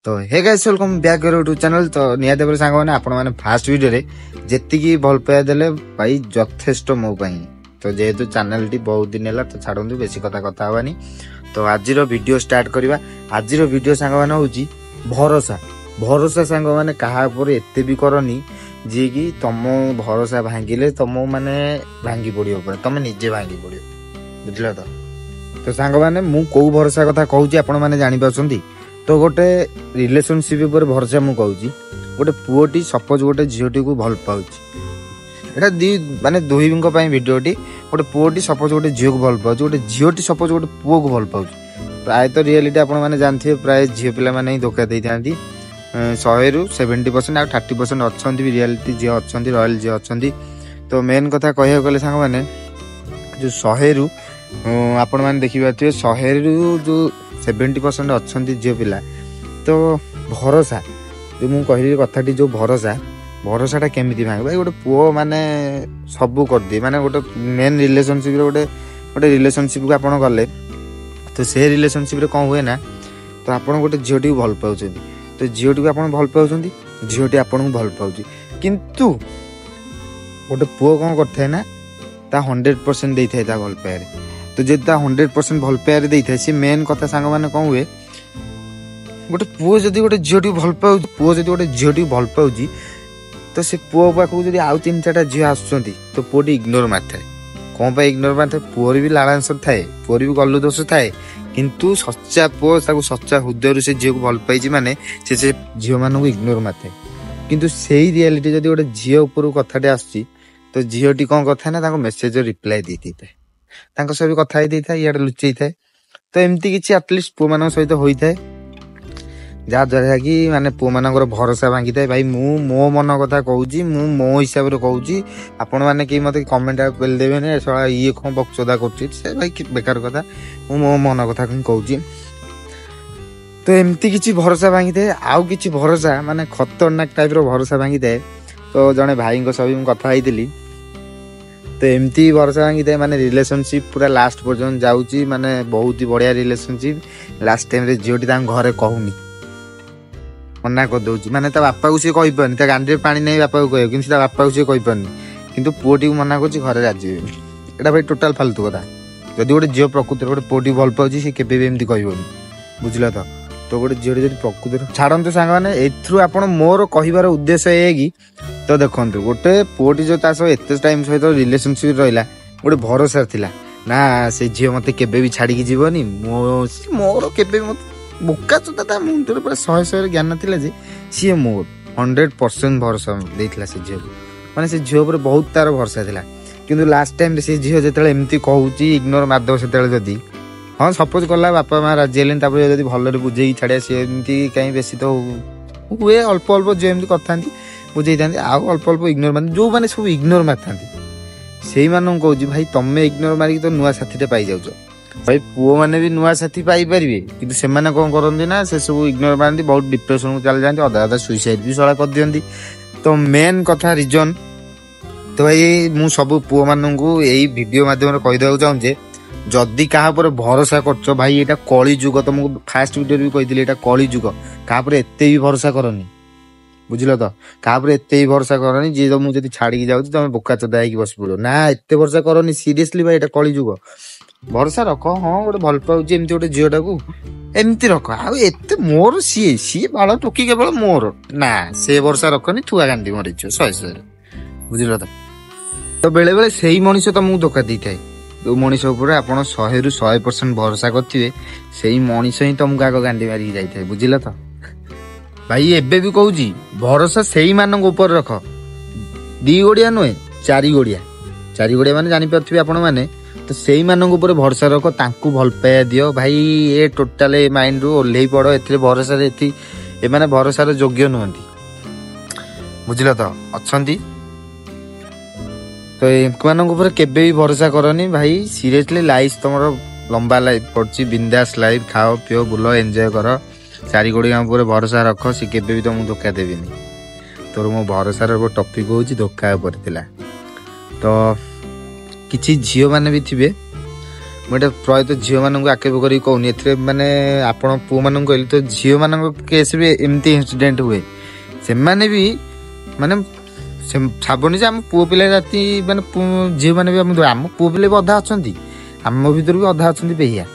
तो hey guys welcome back YouTube channel. तो निहाती भाବରେ ସାଙ୍ଗମାନେ ଆପଣମାନେ ଫାଷ୍ଟ ଭିଡିଓରେ ଯେତିକି ଭଲ ପାଇବା ଦେଲେ ଭାଇ ଯଥେଷ୍ଟ ମୋ ପାଇଁ। ତ ଯେହେତୁ ଚ୍ୟାନେଲଟି ବହୁତ ଦିନ ହେଲା ତ ଛାଡ଼ନ୍ତୁ ବେଶୀ କଥା ହବାନି। ତ ଆଜିର ଭିଡିଓ ଷ୍ଟାର୍ଟ କରିବା। ଆଜିର ଭିଡିଓ ସାଙ୍ଗମାନେ ହେଉଛି ଭରସା। ଭରସା ସାଙ୍ଗମାନେ କାହା ଉପରେ ଏତେ ବି କରନି ଯିଏ କି ତମ ଭରସା ଭାଙ୍ଗିଲେ ତମ ମାନେ ଭାଙ୍ଗି ପଡ଼ିବ ପରେ ତମେ ନିଜେ ଭାଙ୍ଗି ପଡ଼ିବ, ବୁଝିଲ ତ। ତ ସାଙ୍ଗମାନେ ମୁଁ କୋଉ ଭରସା କଥା କହୁଛି ଆପଣମାନେ ଜାଣିପାରୁଛନ୍ତି। तो गोटे रिलेशनशिप पर भरोसा मु कहूँ गोटे पुओटी सपोज गोटे झीटी को भल पाऊँ एटा दी माने दुहींक भिडियोटी गोटे पुओटी सपोज गोटे झील को भल पाऊँ गोटे झीटी सपोज गोटे पुओ को भल पाऊँ प्राय तो रियलिटी आपण मैंने जानते प्राय झील पिला माने ही धोखा दे था 100 ରୁ 70% आ 30% अच्छा भी रियलिटी झी अच्छा रॉयल झी अच्छा। तो मेन कथा कह गले सांग मैंने जो 100 ରୁ आपण मैंने देखी पारे 100 ରୁ जो 70% अच्छा झील पिला। तो भरोसा जो मुझे कहली कथाटी जो भरोसाटा केमी भांगे भाई गोटे पुओ माने सबू कर दिए माने गोटे मेन रिलेशनशिप गोटे गोटे रिलेशनशिप को आपड़ गले तो से रिलेशनशिप कौन हुए ना तो आप गोटे झीटी को भल पाँच तो झीटी को आप भल पाँच झीटी आपन को भल पाँच किंतु गोटे पुओ कौन करता है ना ता 100% दे था भल पाए तो जो 100% भल पाए दे था सी मेन कथा सांग मैंने कौन हुए गोटे पुओ जदि गोटे झीटी भल पाऊँ पुओ जदि गोटे झीटी भल पाऊँ तो से पुओ पाखक जब आउ 3-4टा झील आसुँच तो पुओटी इग्नोर मारिए कौन पर इग्नोर मारिए पुओर भी लालांश थाए पुओर भी गलु दोष थाए किंतु सच्चा पुओ सच्चा हृदय से झील को भल पाई माने से झील मान इग्नोर मारिए किंतु से रियलिटी जब गोटे झील उपर कथाटे आसुची तो झीलटी कौन करता ना मेसेज रिप्लाई दे था सब कथा था इे लुचई थाए तो एमती किसी आटलिस्ट पुओ मान सहित होता है जहाँद्वारा कि माने पुओ मानकर भरोसा भांगी थाए भाई मो मन कथा कहूँ मो हिसाब से कहूँ आपण मैंने कहीं मत कमेंट बेल देवे सला ये कौन बकचोदा कर भाई बेकार कथा मो मन कथा कहूँ। तो एमती किसी भरोसा भांगी थाए आउ किसी भरोसा माने खतरनाक टाइप रो भरोसा भांगी थाए। तो जड़े भाई सभी कथा होती तो एमती भरोसा भांगी थाए माने रिलेशनशिप पूरा लास्ट पर्यंत जाऊँगी माने बहुत ही बढ़िया रिलेशनशिप लास्ट टाइम झीटी घरे कहूनी मना कर दौर माने बापा को सी कही पारनी गांडी में पानी नहीं बापा को कह कि बापा को सी कही पारनी किंतु पुओटी को मना कर घरे राजी एटा भाई टोटाल फालतू कथा जदि गोटे झील प्रकृति गोटे पुओटी भल पाऊँ सी केबे भी एमती कहबनी बुझल तो गोटे झील जब प्रकृति छाड़ते सांग मैंने एथ्रु आपण मोर कहबार उद्देश्य ये कि तो देखो गोटे पुओटी जो एत टाइम सहित रिलेशनशिप रहा गोटे भरोसा थिला ना से झील मत केबे भी छाड़ी जीवनी मोर केबे बोका चोता ता मुंडे पूरा 100 ज्ञान थिला जे सी मोर 100% भरोसा देइथिला से झील माने से झील पर बहुत तार भरोसा थिला किंतु लास्ट टाइम से झील जेतेले एमती कहूची इग्नोर मारदव सेतेले जदी हाँ सपोज कला बापा माँ राजी हेले जब भल बुझे छाड़िया सी एमती कहीं बेसी तो हुए अल्प अल्प जो एमती करता बुझे था आउ अल्प अल्प इग्नोर मारे जो मैंने सब इग्नोर मारी से कहूँ भाई तुम्हें इग्नोर मारिक तो नुआ साथी पाई जाऊच भाई पुओ मैंने भी नुआ साथी पाई पारे कि से कौन करती ना से सब इग्नोर मारती बहुत डिप्रेशन को चल जाती अधा अधा सुइसाइड भी सड़ा कर दिखती। तो मेन कथा रिजन तो भाई मु सब पुओ मानू यही वीडियो मध्यम कहीदेव चाहूँचे जदि क्या भरोसा कर भाई यहाँ कली जुग तुमको फास्ट वीडियो भी कही कली जुग क्या एत भी भरोसा करनी बुझल तो क्या एत भी भरोसा करनी जी तो मुझे छाड़ी जाऊँ तुम बोका चोदा हो बस पड़ो ना एत भरोसा करनी सीरियसली भाई यहाँ कली जुग भरोसा रख हाँ गोटे भल पाऊँ एमती गोटे झीटा को एमती रख आते मोर सी सी बाल टोकी केवल मोर ना से भरोसा रखनी थुआ गांधी मरीच 100 बुझल तो बेले बेले से ही मनीष तुमको धोखा दी थाए जो मनीष उपर आप 100 ରୁ 100% भरोसा करेंगे से ही मनीष ही तुमको आग गांडी मारिक जाए बुझल तो भाई एबे भी कहूँ भरोसा से ही मान ऊपर रख 2 गोड़िया नुहे 4 गोड़िया माने जानीपारे आपण मैंने तो से ही मान ऊपर भरोसा रख तांकु भल पाया दियो भाई ये टोटाल माइंड रू ओल्हे पड़ ए भरोसा एमाने भरोसार योग्य नुहति बुझल तो अच्छा तो ऊपर केबे भी भरोसा करनी भाई सीरियसली लाइफ तुम लंबा लाइफ पड़ी बिंदास लाइफ खाओ पिओ बुल एंजॉय कर 4 गोड़िया ऊपर भरोसा रख सी केबे भी तुमको धोखा देवेनि तोर मो भरोसार टॉपिक हूँ धोखा तो किसी झील मैंने भी थे मुझे प्रायतः झील मानक आक्षेप कर कहूनी ए मैंने आपण पु मान कहली तो झील मान केस भी एमती इनसीडेंट हुए से माने भी माने छाबनी जे आम पुओ पिला जाति माने झील मैंने भी आम पुओ पिला भी अधा अच्छा आम भर भी अधा अच्छा बेहिया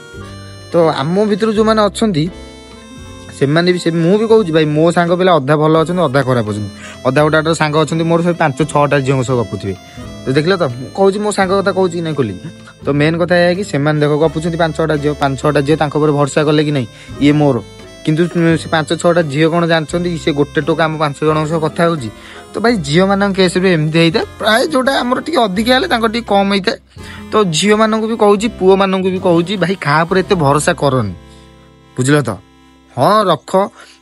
तो आम भर जो मैंने अच्छा से माने भी भी कहूँ भाई मो सांग पिला अधा भल अच्छा अधा खराब अच्छा अधा गोटे सांग अच्छा मोर सब 5-6टा झील सब गपुथे तो देखल तो कहूँ मो सांग कथा कहूँ कि नहीं खोली तो मेन कथा है कि सेमान देख गपुंट 5-6टा झील 5-6टा झील भरसा कले कि नहीं ये मोर किंतु से 5-6टा झील कौन जानते से गोटे टोका आम 5 जन सह कथा हो तो भाई झील मान केस भी एमती होता है प्राय जोटा आम टे अधिका हेल्ले कम होता है तो झील मान भी कहूँ पुओ मान भी कहूँ भाई क्या एत भरोसा करनी बुझल तो हाँ रख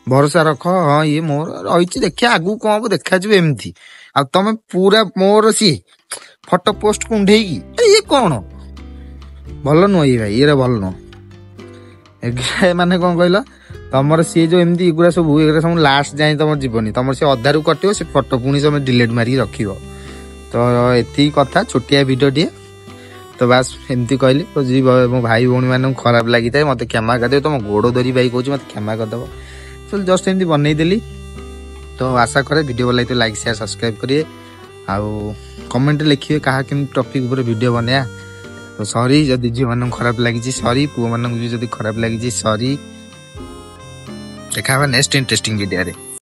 भरोसा रख हाँ ये मोर रही देखिए आगू कौन हम देखा एमती आ तमे पूरा मोर सी फोटो पोस्ट कुंडे ये कौन भल नुह ये भाई ये भल नुह माने कौन कहल तुम सी जो एमती एगुरा सब लास्ट जाए तुम जीवन तुम से अधारू कटो से फोटो पुणी तुम डिलीट मारिक रख तो ये कथा छोटिया वीडियो टे तो बास एमती कहली तो जी मो भाई भौणी मान खराब लगी था मत क्षमा करदे तुम गोड़ धरी भाई कहूँ मत क्षमा करदेव चल जस्ट एमती बनईदेली तो आशा करे वीडियो भल लगे लाइक शेयर सब्सक्राइब करिए आउ कमेंट लिखिए कहा कि टॉपिक ऊपर वीडियो बनाया तो सॉरी जदि झील मान खराब लगी सॉरी पुओ मान भी जदि खराब लगी सॉरी देखा नेक्स्ट इंटरेस्टिंग वीडियो रे।